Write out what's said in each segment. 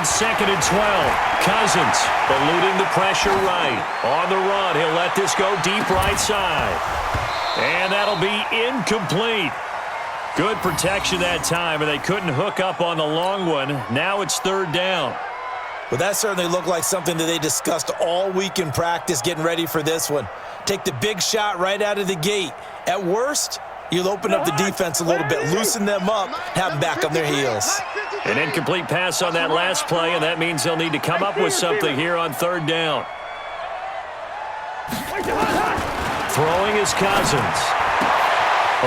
On 2nd and 12, Cousins eluding the pressure right. On the run, he'll let this go deep right side. And that'll be incomplete. Good protection that time, and they couldn't hook up on the long one. Now it's 3rd down. Well, that certainly looked like something that they discussed all week in practice getting ready for this one. Take the big shot right out of the gate. At worst, you'll open up the defense a little bit, loosen them up, have them back on their heels. An incomplete pass on that last play, and that means they'll need to come up with something here on 3rd down. Throwing is Cousins.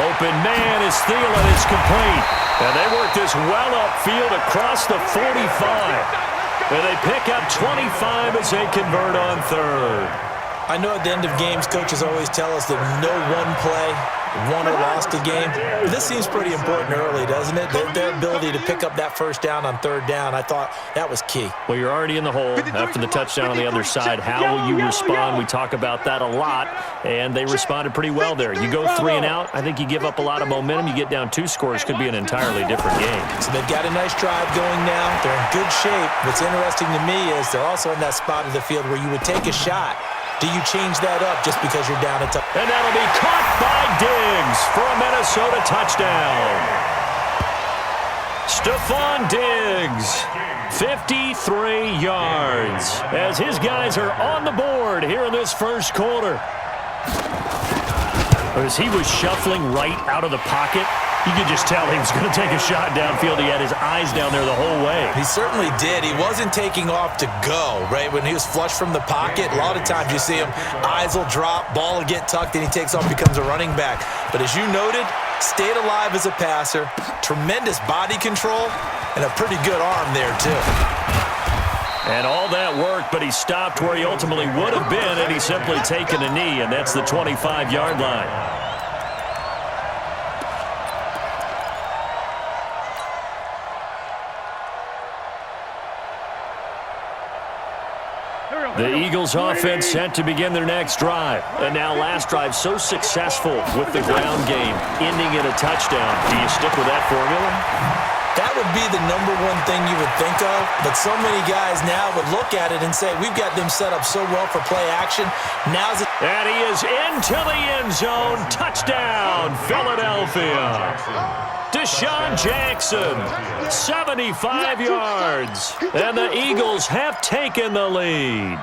Open man is Thielen. It's complete. And they work this well upfield across the 45. And they pick up 25 as they convert on 3rd. I know at the end of games, coaches always tell us that no one play won or lost a game. This seems pretty important early, doesn't it? Their ability to pick up that 1st down on 3rd down, I thought that was key. Well, you're already in the hole after the touchdown on the other side. How will you respond? We talk about that a lot, and they responded pretty well there. You go 3 and out, I think you give up a lot of momentum. You get down 2 scores, could be an entirely different game. So they've got a nice drive going now. They're in good shape. What's interesting to me is they're also in that spot of the field where you would take a shot. Do you change that up just because you're down a touchdown? And that'll be caught by Diggs for a Minnesota touchdown. Stephon Diggs, 53 yards, as his guys are on the board here in this 1st quarter. As he was shuffling right out of the pocket, you could just tell he was going to take a shot downfield. He had his eyes down there the whole way. He certainly did. He wasn't taking off to go, right? When he was flushed from the pocket, a lot of times you see him, eyes will drop, ball will get tucked, and he takes off, becomes a running back. But as you noted, stayed alive as a passer, tremendous body control, and a pretty good arm there, too. And all that worked, but he stopped where he ultimately would have been, and he's simply taken a knee, and that's the 25-yard line. The Eagles offense set to begin their next drive. And now last drive so successful with the ground game, ending in a touchdown. Do you stick with that formula? That would be the #1 thing you would think of, but so many guys now would look at it and say, we've got them set up so well for play action. Now's it. And he is into the end zone. Touchdown, Philadelphia. Deshaun Jackson, 75 yards. And the Eagles have taken the lead.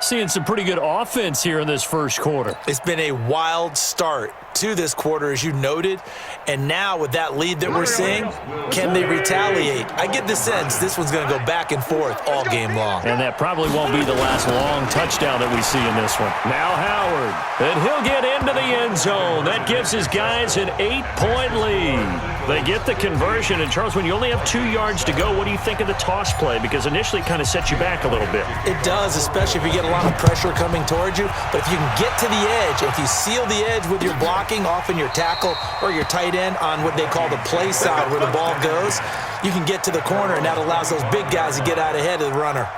Seeing some pretty good offense here in this 1st quarter. It's been a wild start to this quarter, as you noted. And now with that lead that we're seeing, can they retaliate? I get the sense this one's going to go back and forth all game long. And that probably won't be the last long touchdown that we see in this one. Now Howard, and he'll get into the end zone. That gives his guys an 8-point lead. They get the conversion. And, Charles, when you only have 2 yards to go, what do you think of the toss play? Because initially it kind of sets you back a little bit. It does, especially if you get a lot of pressure coming towards you. But if you can get to the edge, if you seal the edge with your blocking, often your tackle or your tight end on what they call the play side where the ball goes, you can get to the corner, and that allows those big guys to get out ahead of the runner.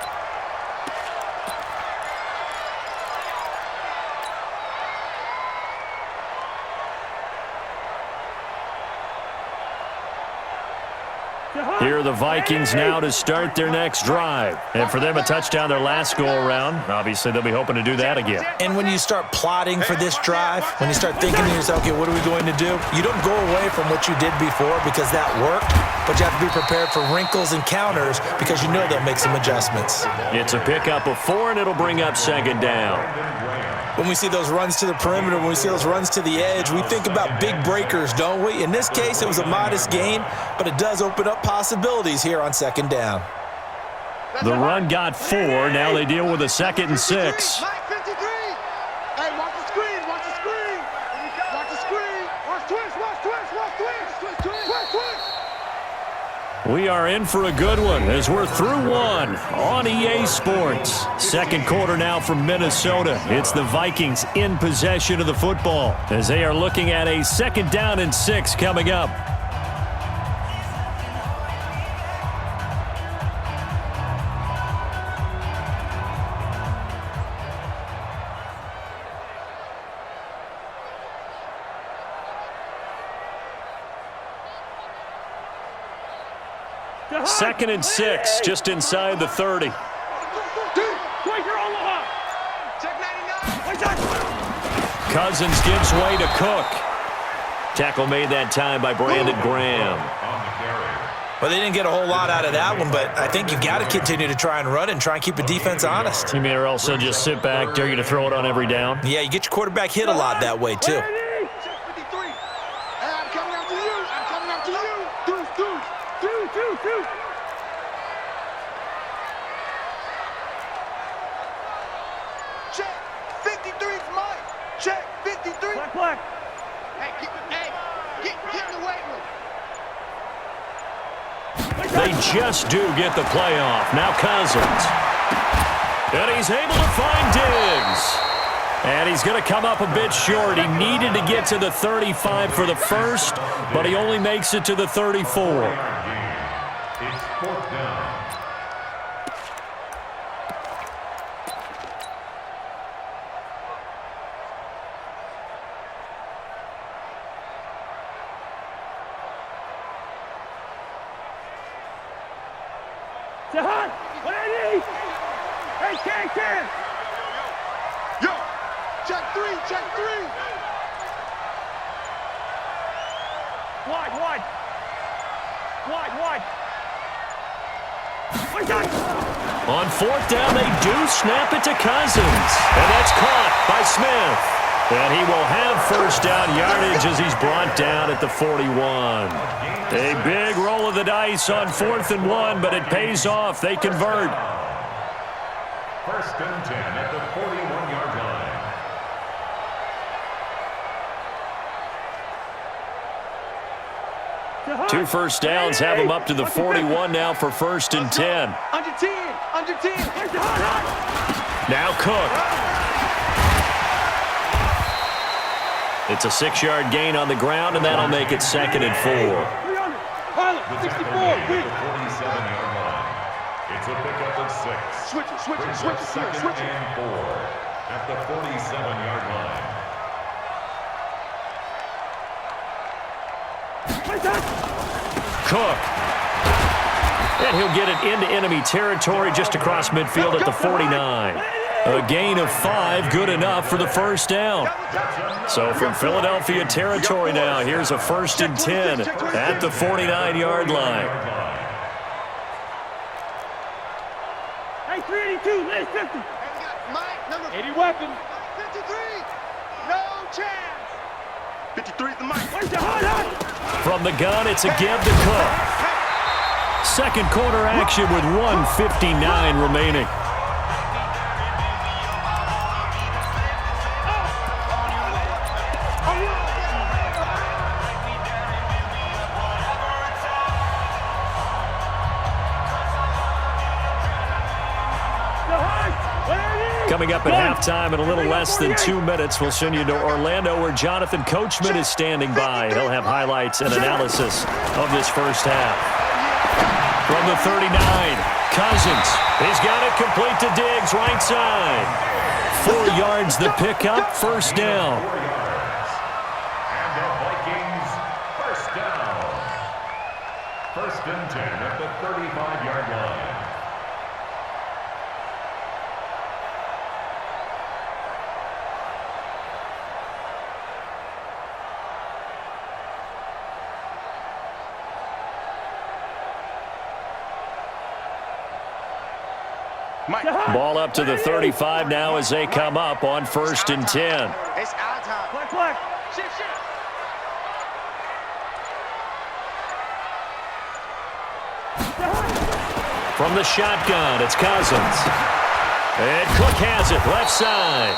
Here are the Vikings now to start their next drive. And for them, a touchdown their last go-around. Obviously, they'll be hoping to do that again. And when you start plotting for this drive, when you start thinking to yourself, okay, what are we going to do? You don't go away from what you did before because that worked, but you have to be prepared for wrinkles and counters because you know they'll make some adjustments. It's a pickup of 4, and it'll bring up 2nd down. When we see those runs to the perimeter, when we see those runs to the edge, we think about big breakers, don't we? In this case, it was a modest gain, but it does open up possibilities here on 2nd down. The run got 4. Now they deal with a 2nd and 6. We are in for a good one as we're through one on EA Sports. 2nd quarter now from Minnesota. It's the Vikings in possession of the football as they are looking at a 2nd down and 6 coming up. 2nd and 6, just inside the 30. Cousins gives way to Cook. Tackle made that time by Brandon Graham. Well, they didn't get a whole lot out of that one, but I think you've got to continue to try and run and try and keep the defense honest. You mean or else they'll just sit back, dare you to throw it on every down? Yeah, you get your quarterback hit a lot that way, too. They just do get the playoff. Now Cousins. And he's able to find Diggs. And he's going to come up a bit short. He needed to get to the 35 for the first, but he only makes it to the 34. Yo, check three. Wide. On 4th down, they do snap it to Cousins. And that's caught by Smith. And he will have 1st down yardage as he's brought down at the 41. A big roll of the dice on 4th and 1, but it pays off. They convert. 1st and 10 at the 41-yard line. Two first downs have him up to the 41 now for 1st and 10. Under 10. Now Cook. It's a 6-yard gain on the ground, and that'll make it 2nd and 4. 64. 47-yard line. It's a pickup of 6. Switch it. 2nd and 4 at the 47-yard line. Cook. And he'll get it into enemy territory just across midfield at the 49. A gain of 5, good enough for the 1st down. So from Philadelphia territory now, here's a 1st and 10 at the 49-yard line. Hey, 382, let's 50. Mike, number 80 weapon. 53, no chance. 53 is the Mike. From the gun, it's a give to Cook. Second quarter action with 1:59 remaining. Coming up at halftime in a little less than 2 minutes, we'll send you to Orlando where Jonathan Coachman is standing by. He'll have highlights and analysis of this first half. From the 39, Cousins. He's got it complete to Diggs, right side. 4 yards the pickup, 1st down. And the Vikings, 1st down. 1st and 10 at the 35-yard line. Ball up to the 35 now as they come up on 1st and 10. It's our time. Black. Shit. From the shotgun, it's Cousins. And Cook has it, left side.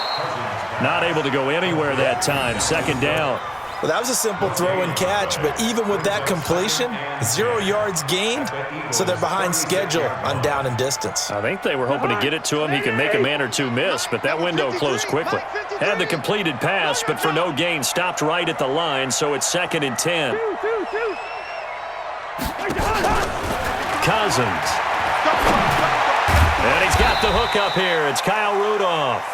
Not able to go anywhere that time, 2nd down. Well, that was a simple throw and catch, but even with that completion, 0 yards gained, so they're behind schedule on down and distance. I think they were hoping to get it to him. He can make a man or two miss, but that window closed quickly. Had the completed pass, but for no gain, stopped right at the line, so it's 2nd and 10. Cousins. And he's got the hook up here. It's Kyle Rudolph.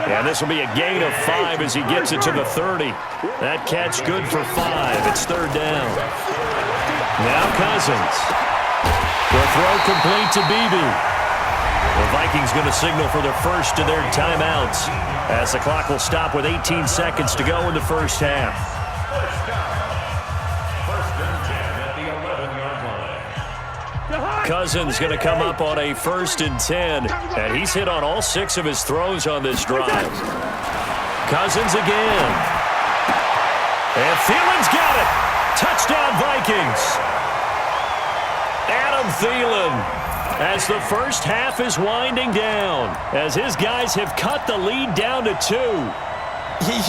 And this will be a gain of 5 as he gets it to the 30. That catch good for 5. It's 3rd down. Now Cousins. The throw complete to Beebe. The Vikings going to signal for the first of their timeouts as the clock will stop with 18 seconds to go in the first half. First and 10 at the 11-yard line. Cousins going to come up on a 1st and 10, and he's hit on all 6 of his throws on this drive. Cousins again. And Thielen's got it. Touchdown, Vikings. Adam Thielen, as the first half is winding down, as his guys have cut the lead down to 2.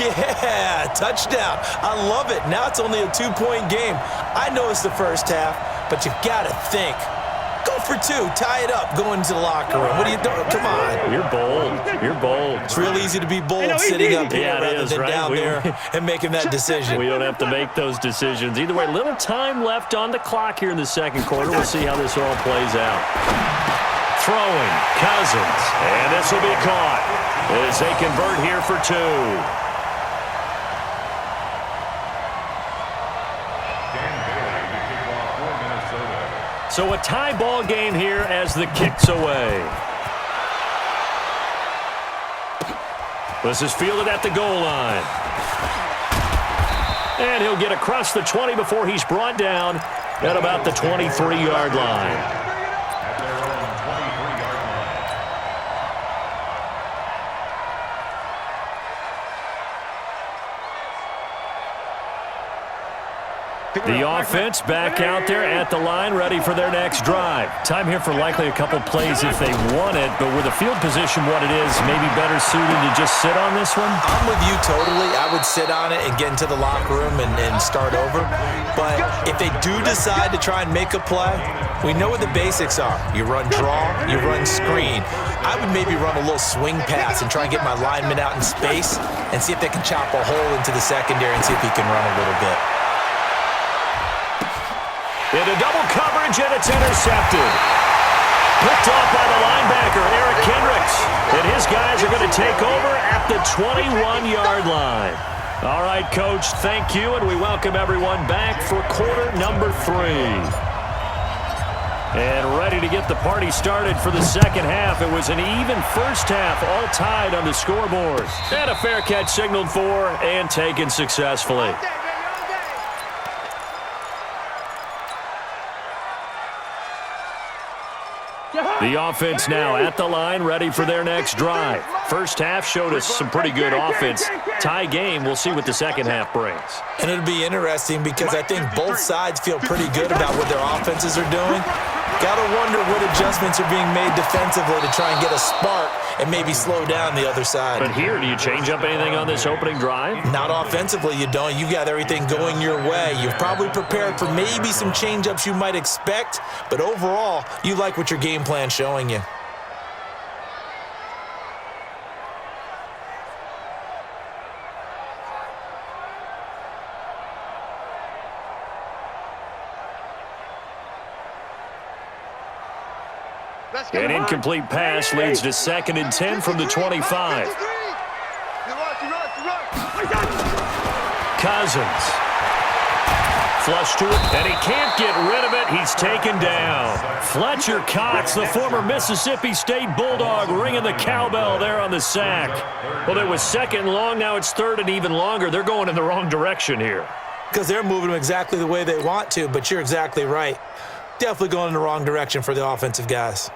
Yeah, touchdown. I love it. Now it's only a 2-point game. I know it's the first half, but you got to think. Go for 2. Tie it up. Go into the locker room. What are you doing? Come on. You're bold. You're bold. It's real easy to be bold sitting up here rather than right? down there and making that decision. We don't have to make those decisions. Either way, little time left on the clock here in the second quarter. We'll see how this all plays out. Throwing, Cousins, and this will be caught as they convert here for 2. So a tie ball game here as the kick's away. This is fielded at the goal line. And he'll get across the 20 before he's brought down at about the 23-yard line. At their own 23-yard line. The offense back out there at the line, ready for their next drive. Time here for likely a couple plays if they want it, but with the field position what it is, maybe better suited to just sit on this one? I'm with you totally. I would sit on it and get into the locker room and start over. But if they do decide to try and make a play, we know what the basics are. You run draw, you run screen. I would maybe run a little swing pass and try and get my lineman out in space and see if they can chop a hole into the secondary and see if he can run a little bit. Into double coverage, and it's intercepted. Picked off by the linebacker, Eric Kendricks. And his guys are going to take over at the 21-yard line. All right, Coach, thank you, and we welcome everyone back for quarter number 3. And ready to get the party started for the second half. It was an even first half, all tied on the scoreboard. And a fair catch signaled for and taken successfully. The offense now at the line, ready for their next drive. First half showed us some pretty good offense. Tie game, we'll see what the second half brings. And it'll be interesting because I think both sides feel pretty good about what their offenses are doing. Got to wonder what adjustments are being made defensively to try and get a spark and maybe slow down the other side. But here, do you change up anything on this opening drive? Not offensively, you don't. You got everything going your way. You've probably prepared for maybe some change-ups you might expect, but overall, you like what your game plan's showing you. An incomplete pass leads to 2nd and 10 from the 25. Cousins. Flush to it, and he can't get rid of it. He's taken down. Fletcher Cox, the former Mississippi State Bulldog, ringing the cowbell there on the sack. Well, it was 2nd and long. Now it's 3rd and even longer. They're going in the wrong direction here. Because they're moving them exactly the way they want to, but you're exactly right. Definitely going in the wrong direction for the offensive guys.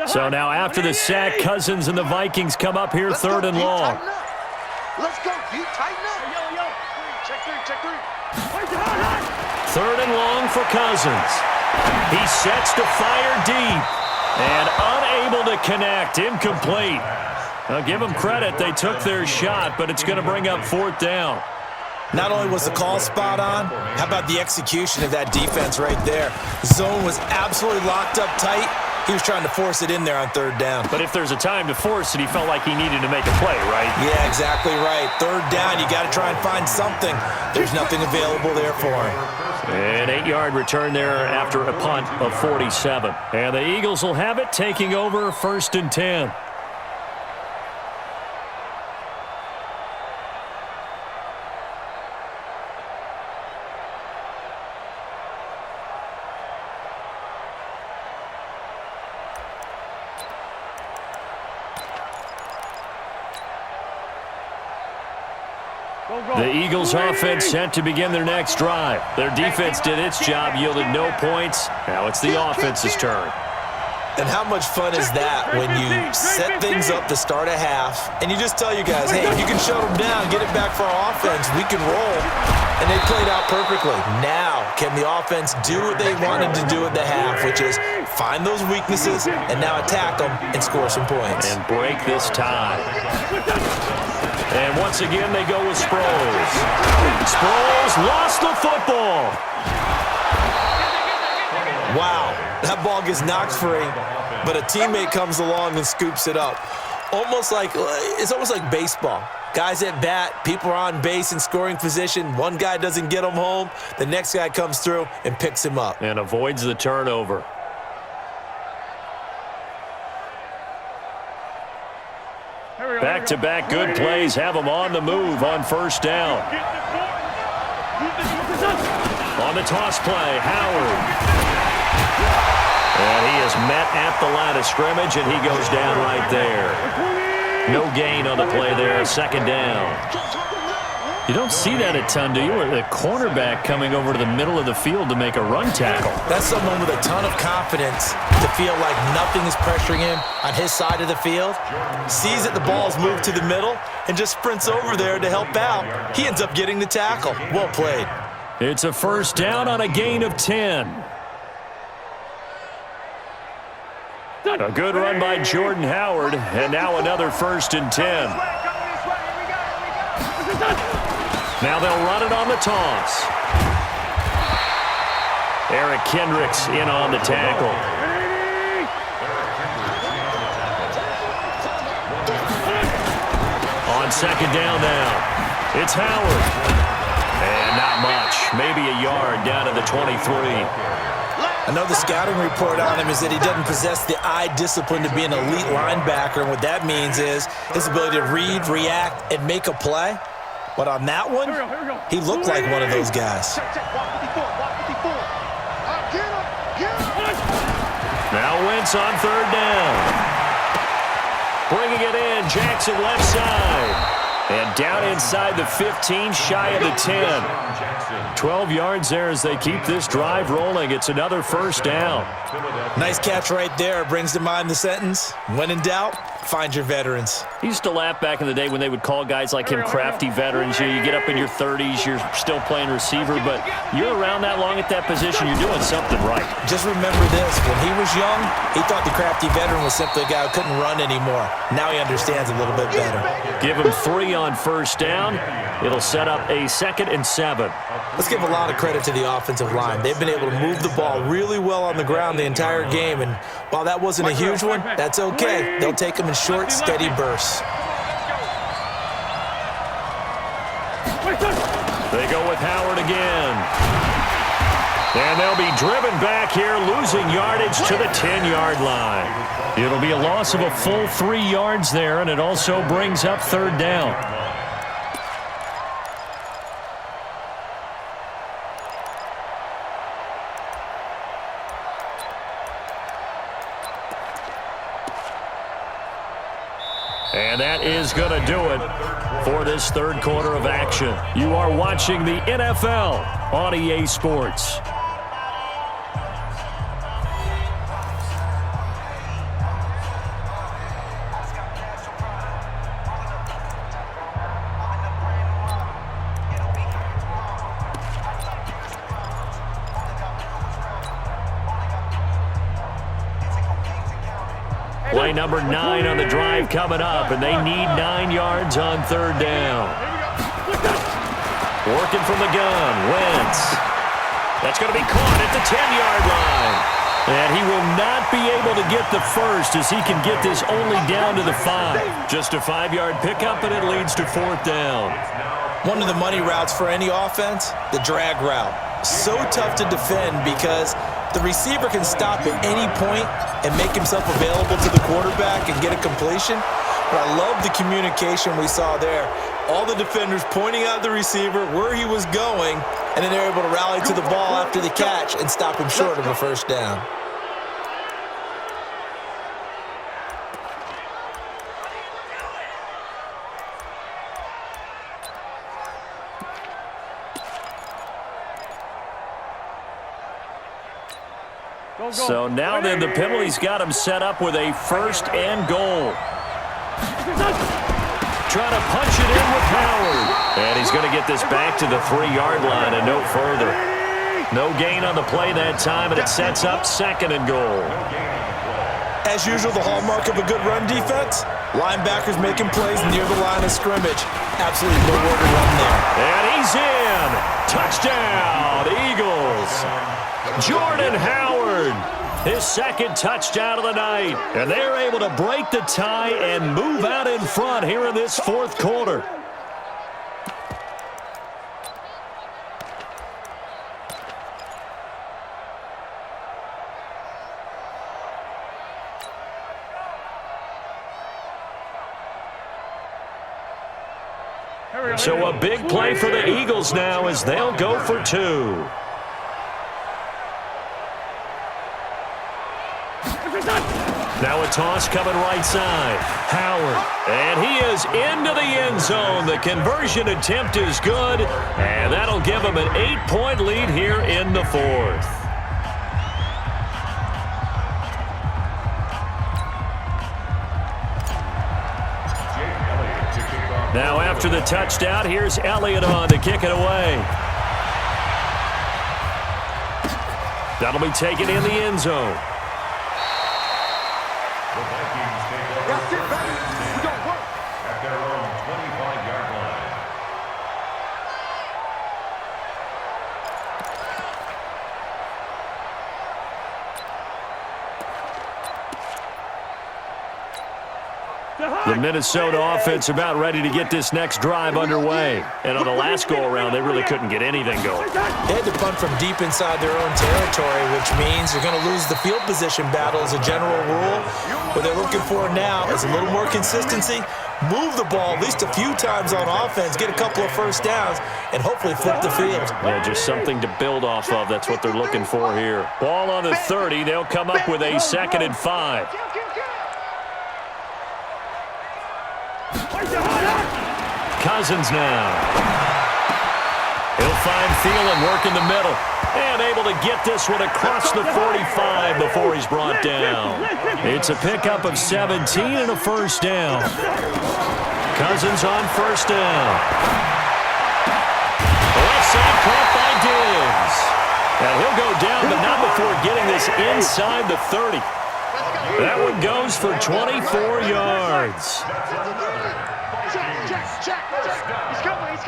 So now after the sack, Cousins and the Vikings come up here 3rd and long. Let's go, deep, tighten up. Yo. Check 3. 3rd and long for Cousins. He sets to fire deep and unable to connect. Incomplete. Now give them credit. They took their shot, but it's going to bring up 4th down. Not only was the call spot on, how about the execution of that defense right there? Zone was absolutely locked up tight. He was trying to force it in there on 3rd down. But if there's a time to force it, he felt like he needed to make a play, right? Yeah, exactly right. 3rd down, you got to try and find something. There's nothing available there for him. An 8-yard return there after a punt of 47. And the Eagles will have it, taking over 1st and 10. The Eagles offense set to begin their next drive. Their defense did its job, yielded no points. Now it's the offense's turn. And how much fun is that when you set things up to start a half and you just tell you guys, hey, if you can shut them down, get it back for our offense, we can roll. And they played out perfectly. Now, can the offense do what they wanted to do at the half, which is find those weaknesses and now attack them and score some points. And break this tie. And once again, they go with Sproles. Sproles lost the football. Wow, that ball gets knocked free, but a teammate comes along and scoops it up. It's almost like baseball. Guys at bat, people are on base in scoring position. One guy doesn't get him home. The next guy comes through and picks him up. And avoids the turnover. Back-to-back good plays have them on the move on first down. On the toss play, Howard. And he is met at the line of scrimmage, and he goes down right there. No gain on the play there, second down. You don't see that a ton, do you? Or the cornerback coming over to the middle of the field to make a run tackle. That's someone with a ton of confidence to feel like nothing is pressuring him on his side of the field. Sees that the ball's moved to the middle and just sprints over there to help out. He ends up getting the tackle. Well played. It's a first down on a gain of 10. A good run by Jordan Howard, and now another 1st and 10. Now they'll run it on the toss. Eric Kendricks in on the tackle. On second down now, it's Howard. And not much, maybe a yard down to the 23. Another scouting report on him is that he doesn't possess the eye discipline to be an elite linebacker, and what that means is his ability to read, react, and make a play. But on that one, he looked like one of those guys. Now Wentz on third down. Bringing it in, Jackson left side. And down inside the 15, shy of the 10. 12 yards there as they keep this drive rolling. It's another first down. Nice catch right there. Brings to mind the sentence, when in doubt, find your veterans. I used to laugh back in the day when they would call guys like him crafty veterans. You get up in your 30s, you're still playing receiver, but you're around that long at that position, you're doing something right. Just remember this. When he was young, he thought the crafty veteran was simply a guy who couldn't run anymore. Now he understands a little bit better. Give him 3 on first down. It'll set up a 2nd and 7. Let's give a lot of credit to the offensive line. They've been able to move the ball really well on the ground the entire game, and while that wasn't a huge one, that's okay. They'll take them in short, steady bursts. They go with Howard again. And they'll be driven back here, losing yardage to the 10-yard line. It'll be a loss of a full 3 yards there, and it also brings up third down. And that is going to do it for this third quarter of action. You are watching the NFL on EA Sports. Play number 9 on the drive coming up, and they need 9 yards on third down. Working from the gun, Wentz. That's going to be caught at the 10-yard line. And he will not be able to get the first as he can get this only down to the 5. Just a 5-yard pickup, and it leads to fourth down. One of the money routes for any offense, the drag route. So tough to defend because the receiver can stop at any point and make himself available to the quarterback and get a completion. But I love the communication we saw there. All the defenders pointing out the receiver, where he was going, and then they're able to rally to the ball after the catch and stop him short of a first down. So now then the penalty's got him set up with a 1st and goal. Trying to punch it in with Howard. And he's going to get this back to the 3-yard line and no further. No gain on the play that time, and it sets up 2nd and goal. As usual, the hallmark of a good run defense, linebackers making plays near the line of scrimmage. Absolutely nowhere to run there. And he's in. Touchdown, Eagles. Jordan Howard, his 2nd touchdown of the night. And they're able to break the tie and move out in front here in this 4th quarter. So a big play for the Eagles now as they'll go for 2. Now a toss coming right side. Howard. And he is into the end zone. The conversion attempt is good. And that'll give him an 8-point lead here in the 4th. Now after the touchdown, here's Elliott on to kick it away. That'll be taken in the end zone. The Vikings take over at their own 25-yard line. The Minnesota offense about ready to get this next drive underway. And on the last go-around, they really couldn't get anything going. They had to punt from deep inside their own territory, which means you're going to lose the field position battle as a general rule. What they're looking for now is a little more consistency, move the ball at least a few times on offense, get a couple of first downs, and hopefully flip the field. Yeah, just something to build off of. That's what they're looking for here. Ball on the 30. They'll come up with a 2nd and 5. Cousins now. He'll find Thielen work in the middle. And able to get this one across the 45 before he's brought down. It's a pickup of 17 and a 1st down. Cousins on 1st down. Left side caught by Diggs. And he'll go down, but not before getting this inside the 30. That one goes for 24 yards. Check. He's coming.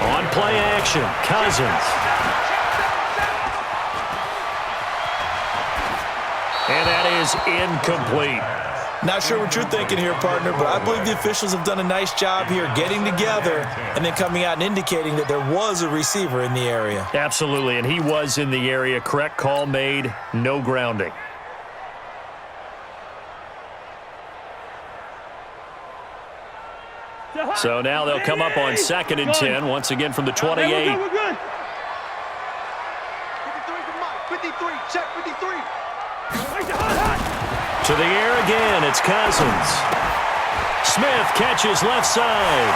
On play action, Cousins. And that is incomplete. Not sure what you're thinking here, partner, but I believe the officials have done a nice job here getting together and then coming out and indicating that there was a receiver in the area. Absolutely, and he was in the area. Correct call made, no grounding. So now they'll come up on 2nd and 10, once again from the 28. 53 for Mike. 53. Check 53. To the air again, it's Cousins. Smith catches left side.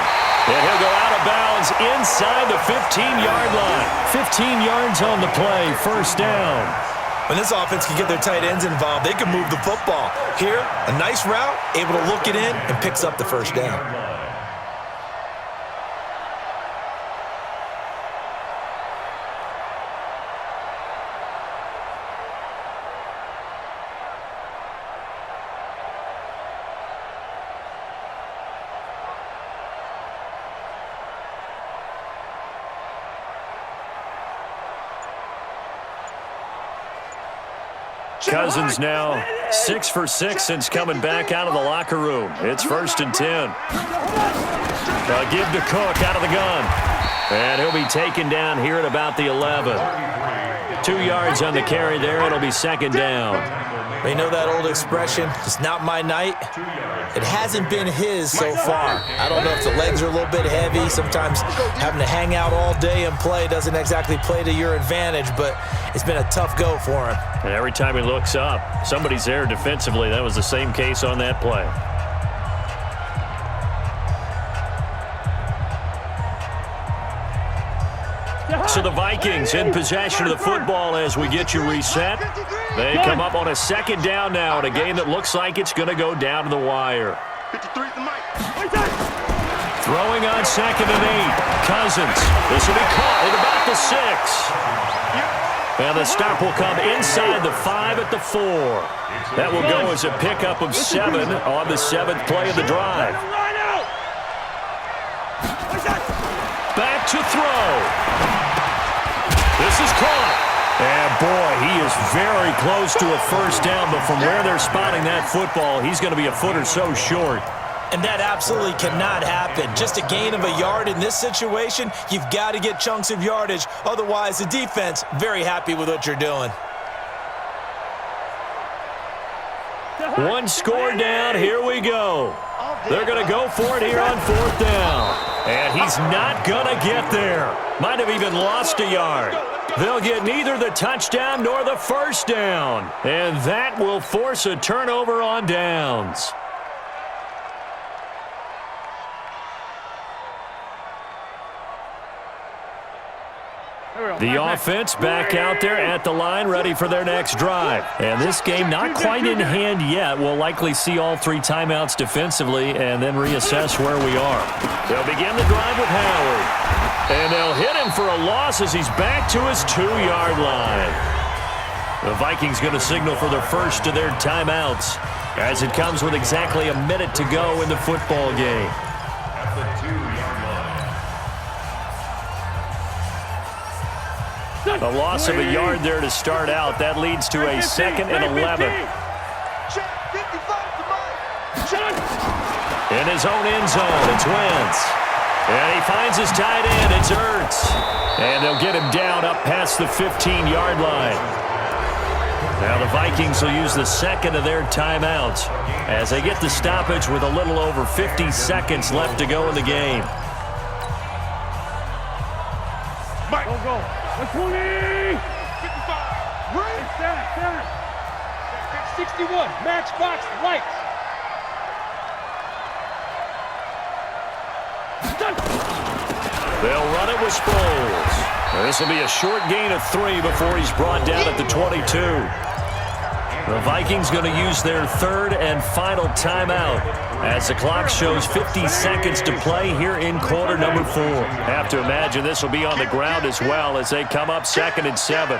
And he'll go out of bounds inside the 15-yard line. 15 yards on the play, 1st down. When this offense can get their tight ends involved, they can move the football. Here, a nice route, able to look it in, and picks up the 1st down. Cousins now 6 for 6 since coming back out of the locker room. It's 1st and 10. Give to Cook out of the gun. And he'll be taken down here at about the 11. 2 yards on the carry there. It'll be 2nd down. You know that old expression, it's not my night. It hasn't been his so far. I don't know if the legs are a little bit heavy. Sometimes having to hang out all day and play doesn't exactly play to your advantage, but it's been a tough go for him. And every time he looks up, somebody's there defensively. That was the same case on that play. So the Vikings in possession of the football as we get you reset. They come up on a second down now in a game that looks like it's going to go down to the wire. 53 the mic. Throwing on 2nd and 8. Cousins. This will be caught at about the 6. And the stop will come inside the 5 at the 4. That will go as a pickup of 7 on the 7th play of the drive. Back to throw. This is caught. And boy, he is very close to a first down, but from where they're spotting that football, he's going to be a foot or so short. And that absolutely cannot happen. Just a gain of a yard in this situation, you've got to get chunks of yardage. Otherwise, the defense, very happy with what you're doing. One score down, here we go. They're going to go for it here on 4th down. And he's not going to get there. Might have even lost a yard. They'll get neither the touchdown nor the first down. And that will force a turnover on downs. The offense back out there at the line, ready for their next drive. And this game not quite in hand yet. We'll likely see all 3 timeouts defensively and then reassess where we are. They'll begin the drive with Howard. And they'll hit him for a loss as he's back to his 2-yard line. The Vikings going to signal for their first of their timeouts as it comes with exactly a minute to go in the football game. At the 2-yard line. A loss of a yard there to start out. That leads to a 2nd and 11. In his own end zone, it's Wentz. And he finds his tight end, it's Ertz. And they'll get him down up past the 15-yard line. Now the Vikings will use the 2nd of their timeouts as they get the stoppage with a little over 50 seconds left to go in the game. Go. 20! 55! Right! Center! 61, matchbox, lights! They'll run it with Sproles. This will be a short gain of 3 before he's brought down at the 22. The Vikings going to use their 3rd and final timeout as the clock shows 50 seconds to play here in quarter number 4. Have to imagine this will be on the ground as well as they come up 2nd and 7.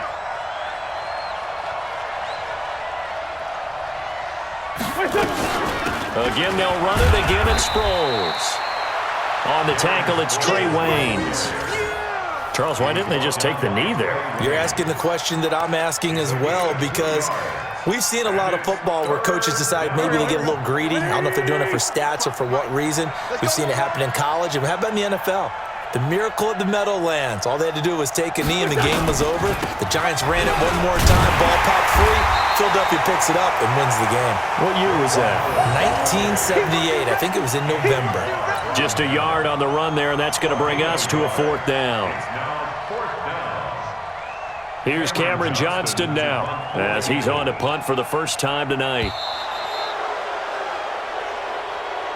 Again, they'll run it. Again, it's Sproles. On the tackle, it's Trey Waynes. Charles, why didn't they just take the knee there? You're asking the question that I'm asking as well, because we've seen a lot of football where coaches decide maybe they get a little greedy. I don't know if they're doing it for stats or for what reason. We've seen it happen in college. And how about in the NFL? The miracle of the Meadowlands. All they had to do was take a knee and the game was over. The Giants ran it one more time. Ball popped free. Philadelphia picks it up and wins the game. What year was that? 1978. I think it was in November. Just a yard on the run there, and that's going to bring us to a 4th down. Here's Cameron Johnston now as he's on to punt for the first time tonight.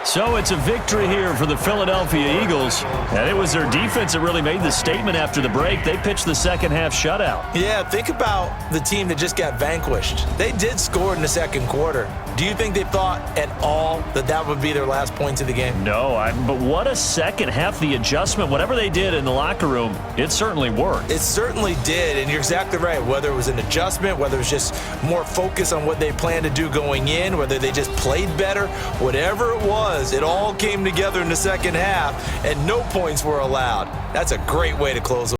So it's a victory here for the Philadelphia Eagles. And it was their defense that really made the statement after the break. They pitched the second half shutout. Yeah, think about the team that just got vanquished. They did score in the second quarter. Do you think they thought at all that that would be their last points of the game? No, but what a second half. The adjustment, whatever they did in the locker room, it certainly worked. It certainly did, and you're exactly right. Whether it was an adjustment, whether it was just more focus on what they planned to do going in, whether they just played better, whatever it was, it all came together in the second half, and no points were allowed. That's a great way to close the